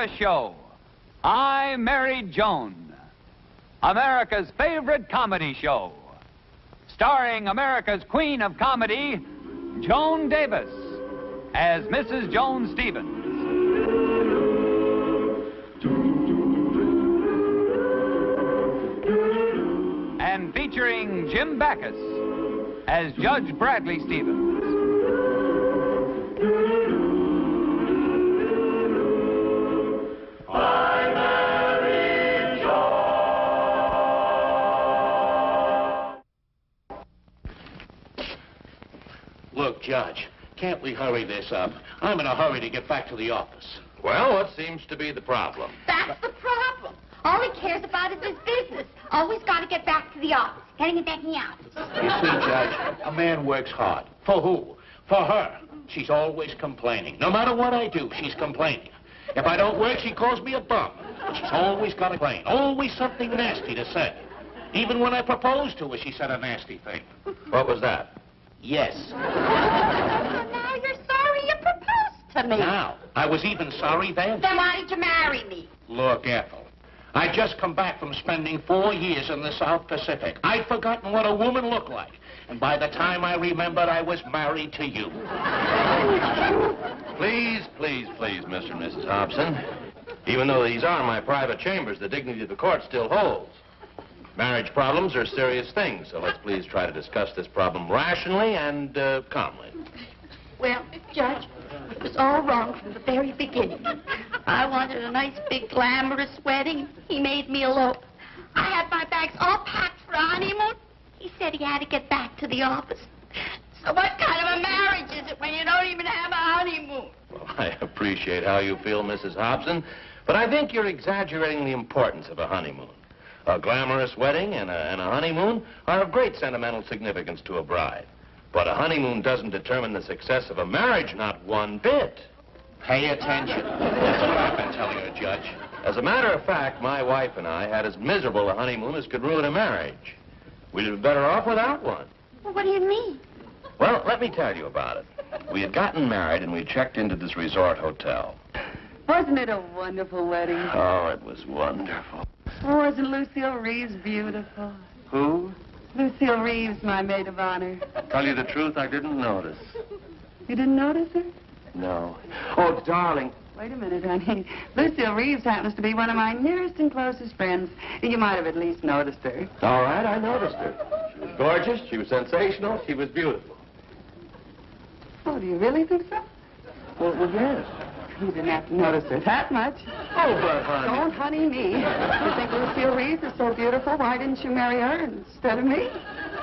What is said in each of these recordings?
CBS show, I Married Joan, America's favorite comedy show, starring America's queen of comedy, Joan Davis, as Mrs. Joan Stevens. And featuring Jim Backus as Judge Bradley Stevens. I Married Joan. Look, Judge, can't we hurry this up? I'm in a hurry to get back to the office. Well, what seems to be the problem? That's the problem. All he cares about is his business. Always got to get back to the office. Getting it back me out. You see, Judge, a man works hard. For who? For her. She's always complaining. No matter what I do, she's complaining. If I don't work, she calls me a bum. She's always got to complain. Always something nasty to say. Even when I proposed to her, she said a nasty thing. What was that? Yes. Now you're sorry you proposed to me. Now, I was even sorry then. Then why did you marry me? Look, Ethel, I'd just come back from spending 4 years in the South Pacific. I'd forgotten what a woman looked like. And by the time I remembered, I was married to you. Please, please, please, Mr. and Mrs. Hobson. Even though these are my private chambers, the dignity of the court still holds. Marriage problems are serious things, so let's please try to discuss this problem rationally and calmly. Well, Judge, it was all wrong from the very beginning. I wanted a nice, big, glamorous wedding. He made me elope. I had my bags all packed for a honeymoon. He said he had to get back to the office. So what kind of a marriage is it when you don't even have a honeymoon? Well, I appreciate how you feel, Mrs. Hobson, but I think you're exaggerating the importance of a honeymoon. A glamorous wedding and a honeymoon are of great sentimental significance to a bride. But a honeymoon doesn't determine the success of a marriage, not one bit. Pay attention. That's what I've been telling her, Judge. As a matter of fact, my wife and I had as miserable a honeymoon as could ruin a marriage. We'd have been better off without one. Well, what do you mean? Well, let me tell you about it. We had gotten married and we checked into this resort hotel. Wasn't it a wonderful wedding? Oh, it was wonderful. Wasn't Lucille Reeves beautiful? Who? Lucille Reeves, my maid of honor. Tell you the truth, I didn't notice. You didn't notice her? No. Oh, darling. Wait a minute, honey. Lucille Reeves happens to be one of my nearest and closest friends. You might have at least noticed her. All right, I noticed her. She was gorgeous, she was sensational, she was beautiful. Oh, do you really think so? Well, yes. You didn't have to notice her that much. Oh, but, honey. Don't honey me. You think Lucille Reeves is so beautiful, why didn't you marry her instead of me?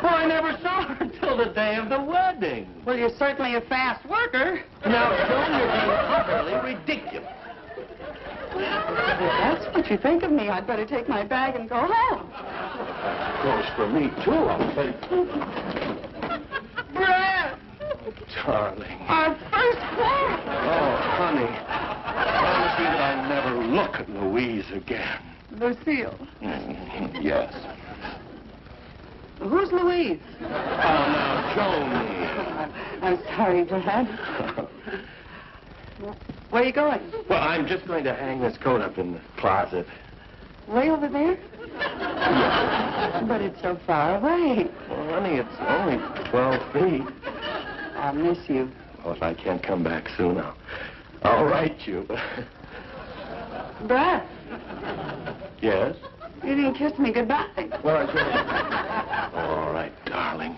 Well, I never saw her until the day of the wedding. Well, you're certainly a fast worker. Now, Joan, you're being utterly ridiculous. If that's what you think of me, I'd better take my bag and go home. Goes for me, too, I'll tell you. Brad! Darling. Our first class! Oh, honey. Promise me that I'll never look at Louise again. Lucille. Yes. Who's Louise? Oh, now, Joan. I'm sorry, Brad. Where are you going? Well, I'm just going to hang this coat up in the closet. Way over there? But it's so far away. Well, honey, it's only 12 feet. I'll miss you. Well, if I can't come back soon, I'll write you. Brad, Yes? you didn't kiss me goodbye. Well, I should. All right, darling.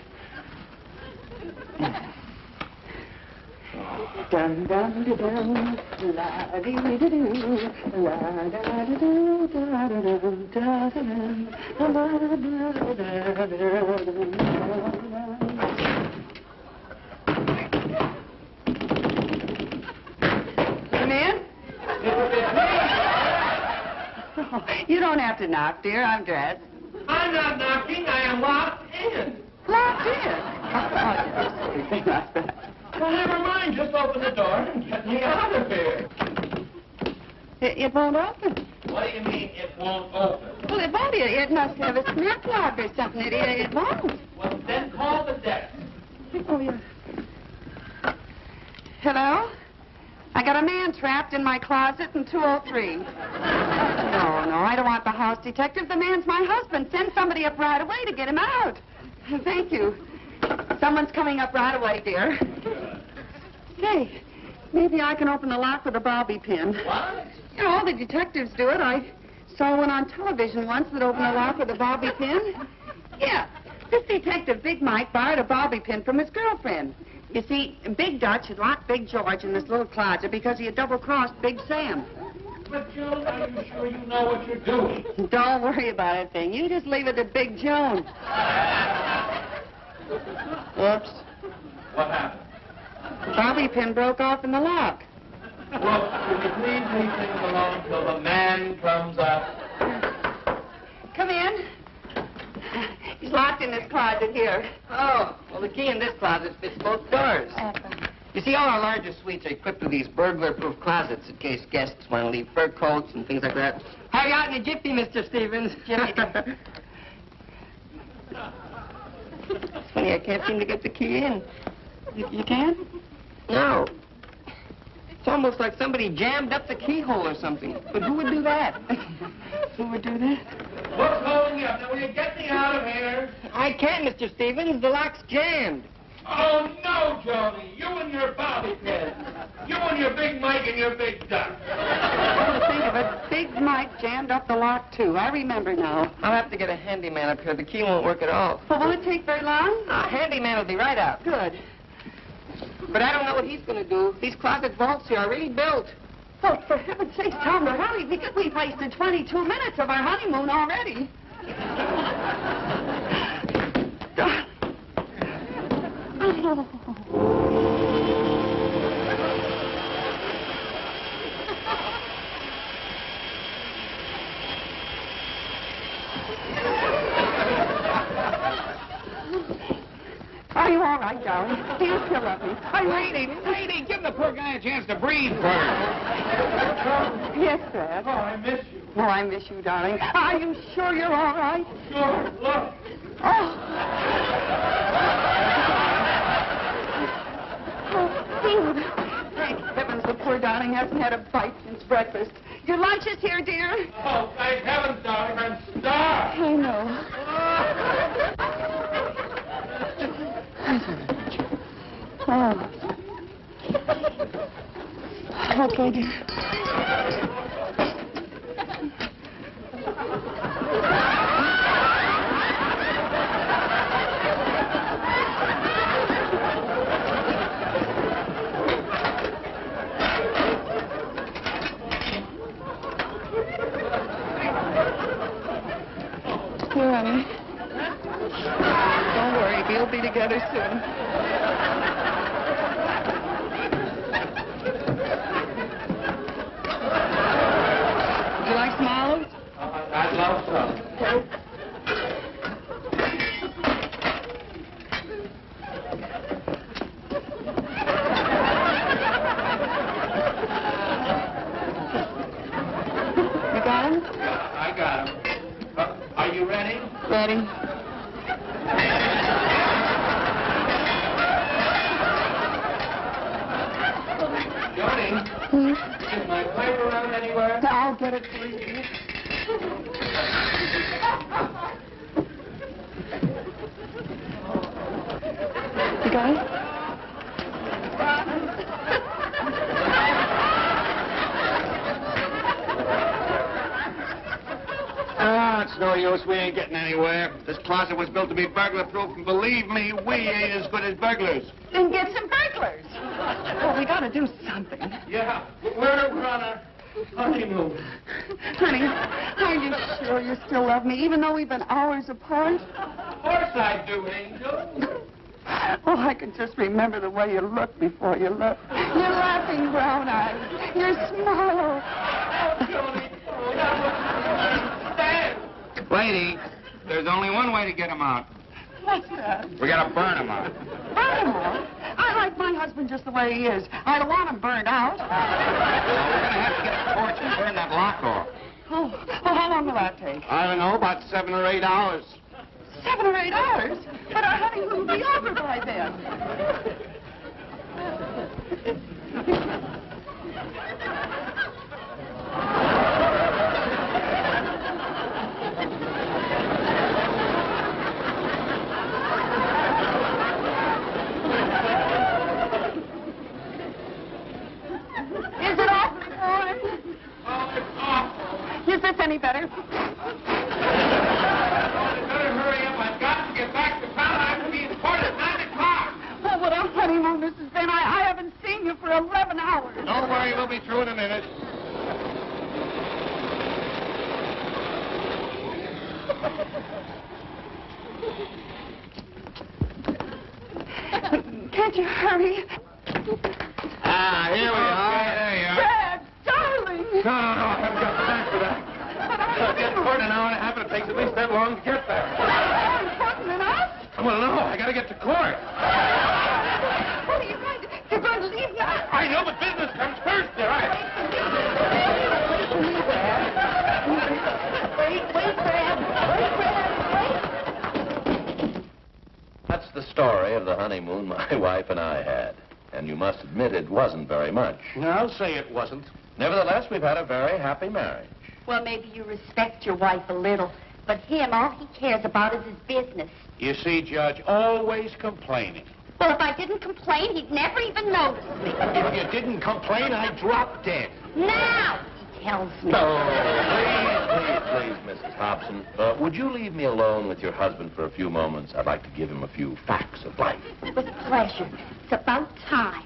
Dum dum da dum, la dee dee doo, la da da doo, da da dum, da da dum, la da da da da. Come in. Oh, you don't have to knock, dear. I'm dressed. I'm not knocking. I am locked in. Locked in. Oh, you're silly thing like that. Well, never mind. Just open the door and get me out of here. It won't open. What do you mean it won't open? Well, it won't. It must have a snap lock or something. It won't. Well, then call the desk. Oh, yeah. Hello? I got a man trapped in my closet in 203. No, I don't want the house detective. The man's my husband. Send somebody up right away to get him out. Thank you. Someone's coming up right away, dear. Say, maybe I can open the lock with a bobby pin. What? You know, all the detectives do it. I saw one on television once that opened the lock with a bobby pin. Yeah, this detective, Big Mike, borrowed a bobby pin from his girlfriend. You see, Big Dutch had locked Big George in this little closet because he had double-crossed Big Sam. But, Joan, are you sure you know what you're doing? Don't worry about a thing. You just leave it to Big Joan. Oops. What happened? The bobby pin broke off in the lock. Well, will you please leave things alone till the man comes up? Come in. He's locked in this closet here. Oh, well, the key in this closet fits both doors. You see, all our larger suites are equipped with these burglar-proof closets in case guests want to leave fur coats and things like that. Have you out in a jiffy, Mr. Stevens? It's funny, I can't seem to get the key in. You can? No. It's almost like somebody jammed up the keyhole or something. But who would do that? Who would do that? What's holding you up? Now, will you get me out of here? I can't, Mr. Stevens. The lock's jammed. Oh, no, Jody. You and your bobby pin. You and your Big Mike and your Big Duck. Come to think of it, Big Mike jammed up the lock, too. I remember now. I'll have to get a handyman up here. The key won't work at all. Well, will it take very long? A handyman will be right out. Good. But I don't know what he's going to do. These closet vaults here are really built. Oh, for heaven's sake, Tom, hurry. We've wasted 22 minutes of our honeymoon already. Are you all right, darling? Do you still love me? Lady, give the poor guy a chance to breathe first. Yes, sir. Oh, I miss you. Oh, I miss you, darling. Are you sure you're all right? Sure, look. Oh, food. Thank heavens the poor darling hasn't had a bite since breakfast. Your lunch is here, dear. Oh, thank heavens, darling, I'm starved. I know. Oh. Okay, dear. Here, honey. Don't worry, we'll be together soon. Would you like some olives? I'd love some. Okay. You got him? Yeah, I got him. Are you ready? Ready. Jody, is my pipe around anywhere? I'll get it for you. You got it? Ah, it's no use. We ain't getting anywhere. This closet was built to be burglar-proof, and believe me, we ain't as good as burglars. Then get some burglars. Well, we gotta do something. Yeah, we're on a honeymoon. Honey, are you sure you still love me, even though we've been hours apart? Of course I do, Angel. Oh, I can just remember the way you looked before you left. Your laughing brown eyes, your smile. Oh, Jody, that was stand. Lady, there's only one way to get him out. What's that? We gotta burn him out. Burn him out? I like my husband just the way he is. I don't want him burned out. We're gonna have to get a torch and burn that lock off. Oh, well, how long will that take? I don't know, about 7 or 8 hours. 7 or 8 hours? But our honeymoon will be over by then. Oh, Mrs. Finn, I haven't seen you for 11 hours. Don't worry, we'll be through in a minute. Can't you hurry? Ah, here we are. There you are. Brad, darling. No, I haven't got time for that. I'll get to court in an hour and a half, and it takes at least that long to get there. More important than us? Well, no, I gotta get to court. What are you going to... You're going to leave now? I know, but business comes first, all right. Wait, Brad. That's the story of the honeymoon my wife and I had. And you must admit it wasn't very much. No, I'll say it wasn't. Nevertheless, we've had a very happy marriage. Well, maybe you respect your wife a little, but him, all he cares about is his business. You see, Judge, always complaining. Well, if I didn't complain, he'd never even notice me. If you didn't complain, I'd drop dead. Now, he tells me. Please, Mrs. Hobson. Would you leave me alone with your husband for a few moments? I'd like to give him a few facts of life. With pleasure. It's about time.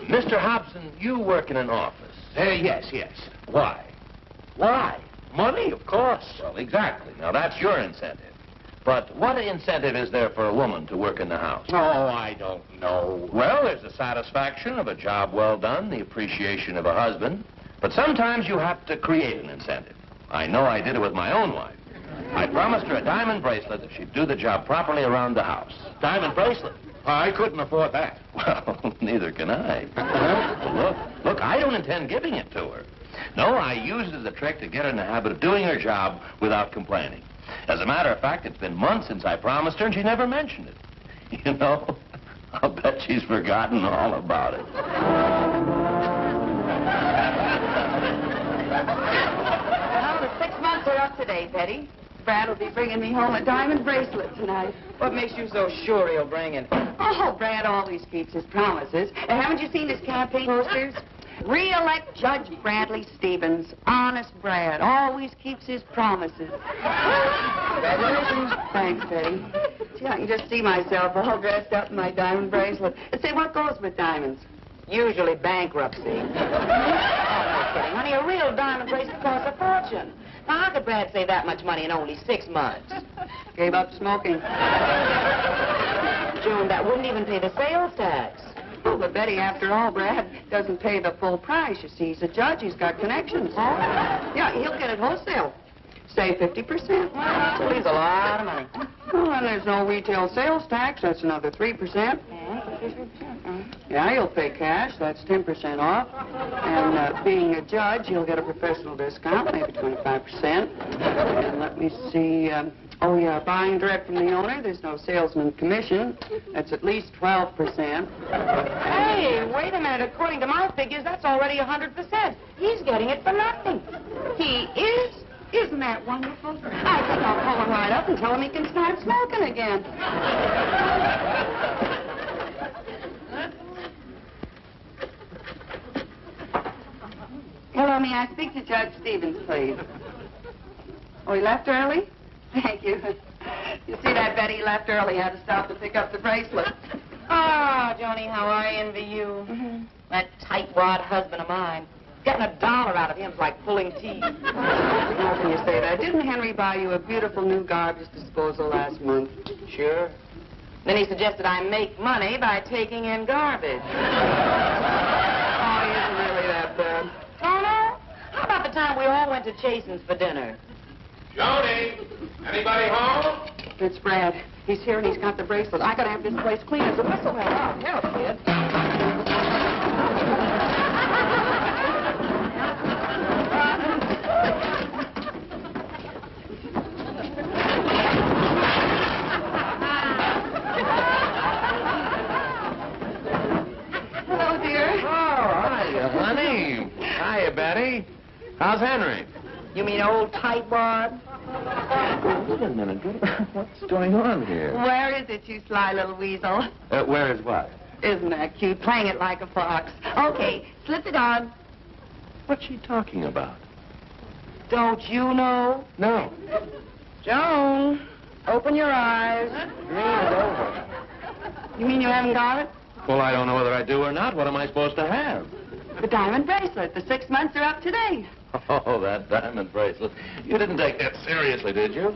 Mr. Hobson, you work in an office. Yes. Why? Why? Money, of course. Well, exactly. Now, that's your incentive. But what incentive is there for a woman to work in the house? Oh, I don't know. Well, there's the satisfaction of a job well done, the appreciation of a husband. But sometimes you have to create an incentive. I know I did it with my own wife. I promised her a diamond bracelet if she'd do the job properly around the house. Diamond bracelet? I couldn't afford that. Well, neither can I. Well, look, I don't intend giving it to her. No, I used it as a trick to get her in the habit of doing her job without complaining. As a matter of fact, it's been months since I promised her, and she never mentioned it. You know, I'll bet she's forgotten all about it. Well, the 6 months are up today, Betty. Brad will be bringing me home a diamond bracelet tonight. What makes you so sure he'll bring it? Oh, Brad always keeps his promises. Haven't you seen his campaign posters? Re-elect Judge Bradley Stevens. Honest Brad. Always keeps his promises. Congratulations. Thanks, Betty. Gee, I can just see myself all dressed up in my diamond bracelet. And say, what goes with diamonds? Usually bankruptcy. Oh, no kidding. Honey, a real diamond bracelet costs a fortune. Now, how could Brad save that much money in only 6 months? Gave up smoking. June, that wouldn't even pay the sales tax. Oh, but Betty, after all, Brad doesn't pay the full price. You see, he's a judge. He's got connections. Yeah, he'll get it wholesale. Say 50%. So he's a lot of money. Well, and there's no retail sales tax. That's another 3%. Yeah, he'll pay cash. That's 10% off. And being a judge, he'll get a professional discount, maybe 25%. And let me see. Oh, yeah, buying direct from the owner. There's no salesman commission. That's at least 12%. Hey, wait a minute. According to my figures, that's already 100%. He's getting it for nothing. He is? Isn't that wonderful? I think I'll call him right up and tell him he can start smoking again. Hello, may I speak to Judge Stevens, please? Oh, he left early? Thank you. You see that, Betty? He left early. He had to stop to pick up the bracelet. Ah, Joni, how I envy you. That tightwad husband of mine. Getting $1 out of him's like pulling teeth. How can you say that? Didn't Henry buy you a beautiful new garbage disposal last month? Sure. Then he suggested I make money by taking in garbage. Oh, he isn't really that bad. Oh, no? How about the time we all went to Chasen's for dinner? Joni, anybody home? It's Brad. He's here and he's got the bracelet. I gotta have this place clean as a whistle. Well, I'll help, kid. Hello, dear. Oh, hiya, honey. Hiya, Betty. How's Henry? You mean old tightwad? Wait a minute. What's going on here? Where is it, you sly little weasel? Where is what? Isn't that cute? Playing it like a fox. Okay, slip it on. What's she talking about? Don't you know? No. Joan. Open your eyes. Dream's over. You mean you haven't got it? Well, I don't know whether I do or not. What am I supposed to have? The diamond bracelet. The 6 months are up today. Oh, that diamond bracelet. You didn't take that seriously, did you?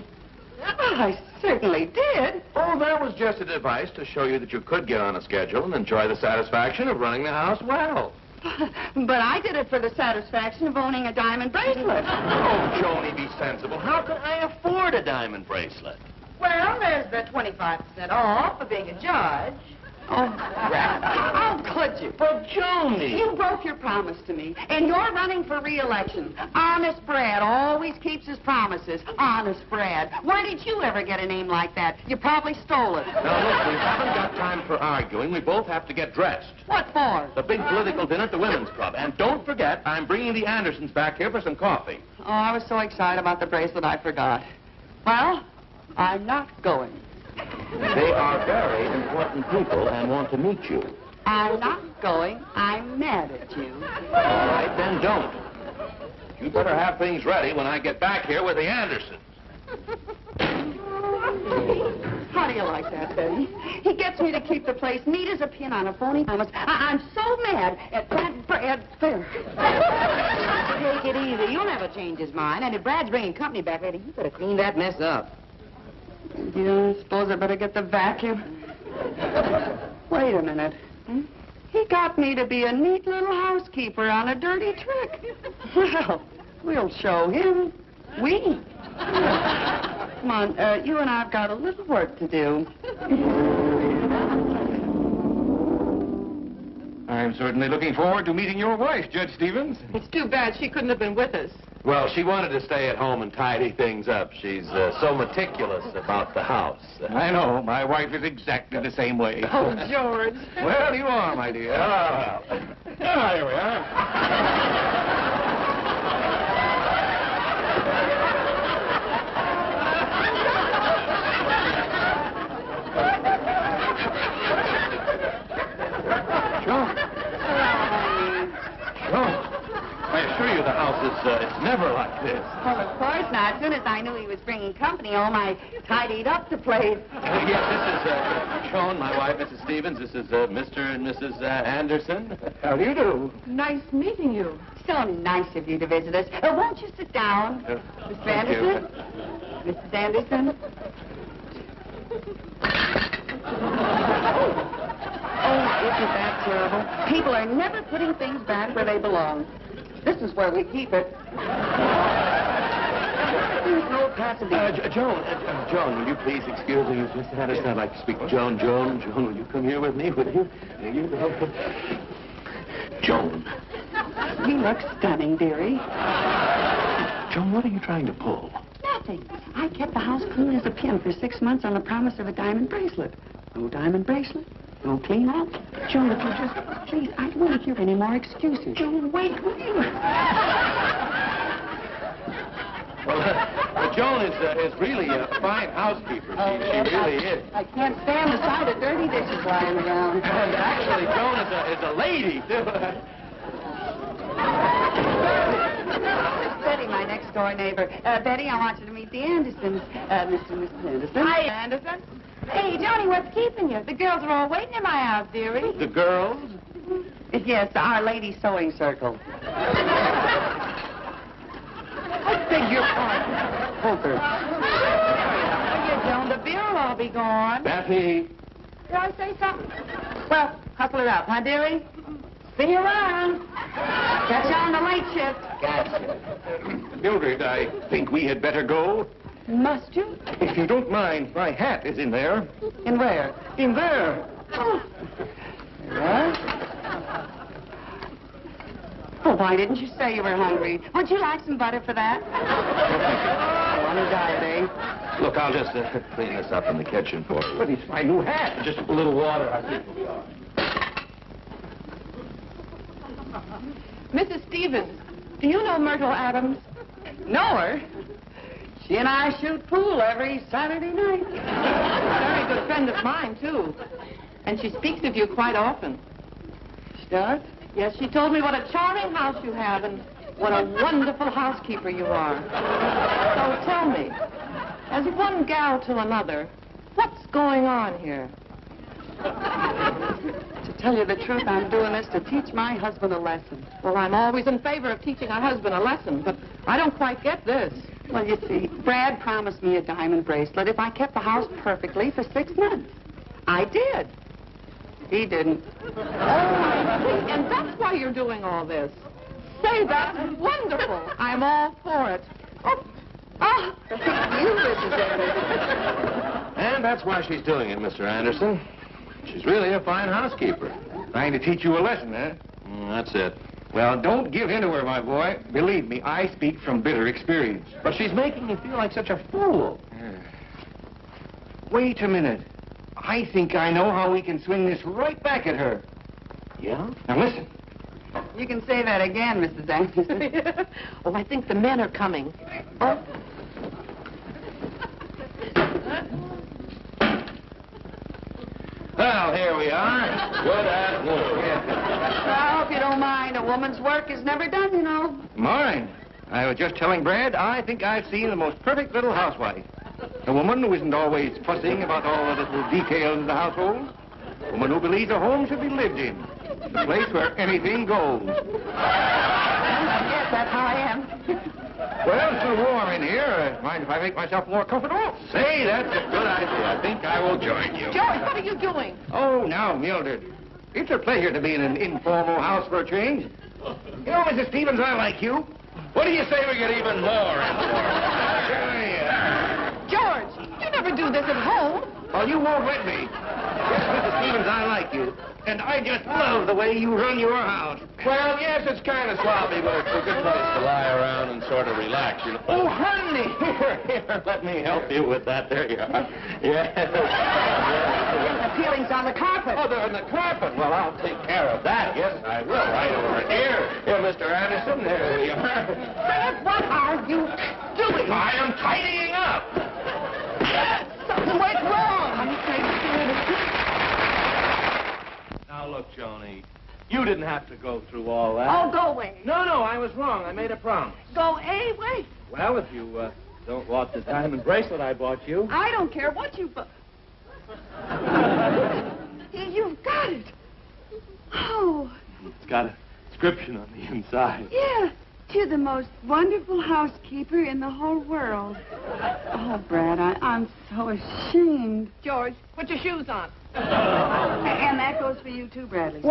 Well, I certainly did. Oh, that was just a device to show you that you could get on a schedule and enjoy the satisfaction of running the house well. But I did it for the satisfaction of owning a diamond bracelet. Oh, Joni, be sensible. How could I afford a diamond bracelet? Well, there's the 25% off for being a judge. Oh, Brad, how could you? But, Joni... You broke your promise to me, and you're running for re-election. Honest Brad always keeps his promises. Honest Brad. Where did you ever get a name like that? You probably stole it. Now, look, we haven't got time for arguing. We both have to get dressed. What for? The big political dinner at the Women's Club. And don't forget, I'm bringing the Andersons back here for some coffee. Oh, I was so excited about the bracelet, I forgot. Well, I'm not going. They are very important people and want to meet you. I'm not going. I'm mad at you. All right, then don't. You better have things ready when I get back here with the Andersons. How do you like that, Betty? He gets me to keep the place neat as a pin on a phony promise. I'm so mad at that Brad Fair. Take it easy. You'll never change his mind. And if Brad's bringing company back later, you better clean that mess up. You don't suppose I better get the vacuum? Wait a minute. He got me to be a neat little housekeeper on a dirty trick. Well, we'll show him. We. Come on, you and I've got a little work to do. I'm certainly looking forward to meeting your wife, Judge Stevens. It's too bad she couldn't have been with us. Well, she wanted to stay at home and tidy things up. She's so meticulous about the house. I know. My wife is exactly the same way. Oh, George. Well, you are, my dear. Oh, well. Here we are. I assure you the house is it's never like this. Well, of course not. As soon as I knew he was bringing company home, I tidied up the place. Yes, this is Joan, my wife, Mrs. Stevens. This is Mr. and Mrs. Anderson. How do you do? Nice meeting you. So nice of you to visit us. Won't you sit down, Mr. Anderson? Mrs. Anderson? Oh, isn't that terrible? People are never putting things back where they belong. This is where we keep it. There's no passing. Joan, will you please excuse me, Mr. Anderson? I'd like to speak to Joan. Joan, will you come here with me? Will you? Joan. You look stunning, dearie. Joan, what are you trying to pull? Nothing. I kept the house clean as a pin for 6 months on the promise of a diamond bracelet. No diamond bracelet, no clean out. Joan, if you just... Please, I don't want to hear any more excuses. Joan, wait, will you? Well, Joan is really a fine housekeeper. She really is. I can't stand the sight of dirty dishes lying around. And actually, Joan is a lady, too. Betty, my next-door neighbor. Betty, I want you to meet the Andersons. Mr. and Mrs. Anderson. Hi, Anderson. Hey, Johnny, what's keeping you? The girls are all waiting in my house, dearie. The girls? Yes, our lady sewing circle. I beg your pardon. Poker. Here, Joan, the beer will all be gone. Betty. Did I say something? Well, hustle it up, huh, dearie? See you around. Catch you on the late shift. Gotcha. Mildred, I think we had better go. Must you? If you don't mind, my hat is in there. In where? In there. Oh. What? Well, why didn't you say you were hungry? Would you like some butter for that? Oh, on a diet, eh? Look, I'll just clean this up in the kitchen for you. But it's my new hat. Just a little water, I think will be all right. Mrs. Stevens, do you know Myrtle Adams? Know her? She and I shoot pool every Saturday night. A very good friend of mine, too. And she speaks of you quite often. She does? Yes, she told me what a charming house you have and what a wonderful housekeeper you are. So tell me, As one gal to another, what's going on here? To tell you the truth, I'm doing this to teach my husband a lesson. Well, I'm always in favor of teaching a husband a lesson, but I don't quite get this. Well, you see, Brad promised me a diamond bracelet if I kept the house perfectly for 6 months. I did. He didn't. Oh, I see. And that's why you're doing all this. Say, that's wonderful. I'm all for it. Oh, Thank you, Mrs. Anderson. And that's why she's doing it, Mr. Anderson. She's really a fine housekeeper. Trying to teach you a lesson, huh? That's it. Well, don't give in to her, my boy. Believe me, I speak from bitter experience. But she's making you feel like such a fool. Wait a minute. I think I know how we can swing this right back at her. Yeah? Now, listen. You can say that again, Mrs. Anderson. oh, I think the men are coming. Oh. Well, here we are. Good afternoon. I hope you don't mind. A woman's work is never done, you know. Mine. I was just telling Brad, I think I've seen the most perfect little housewife. A woman who isn't always fussing about all the little details of the household. A woman who believes a home should be lived in. The place where anything goes. Yes, that's how I am. Well, it's so warm in here. Mind if I make myself more comfortable? Say, that's a good idea. I think I will join you. George, what are you doing? Oh, now, Mildred. It's a pleasure to be in an informal house for a change. You know, Mrs. Stevens, I like you. What do you say we get even more informal? George, you never do this at home. Well, you won't let me. Yes, Mrs. Stevens, I like you. And I just love the way you run your house. Well, yes, it's kind of sloppy, but it's a good place to lie around and sort of relax, you know. Oh, honey! Here, let me help you with that. There you are. Yeah. The peeling's on the carpet. Oh, they're on the carpet. Well, I'll take care of that. Yes, I will. Right over here. Here, Mr. Anderson. There we are. Fred, what are you doing? I am tidying up. Something went wrong. I'm afraid Now, look, Joni, you didn't have to go through all that. Oh, go away. No, I was wrong. I made a promise. Go away. Well, if you don't want the diamond bracelet I bought you. I don't care what you... You've got it. Oh. It's got a inscription on the inside. Yeah, to the most wonderful housekeeper in the whole world. Oh, Brad, I'm so ashamed. George, put your shoes on. And that goes for you, too, Bradley.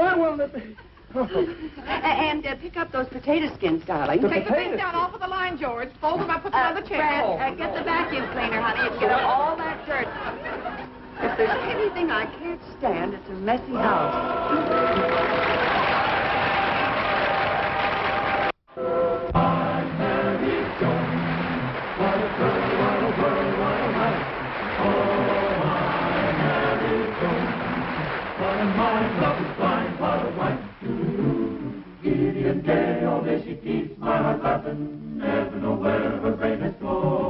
And pick up those potato skins, darling. Take the things down off of the line, George. Fold them up, put them on the chair. Brad, get the vacuum cleaner, honey, and get up all that dirt. If there's anything I can't stand, it's a messy house. Giddy and gay, all day she keeps my heart laughing. Never know where her brain has gone.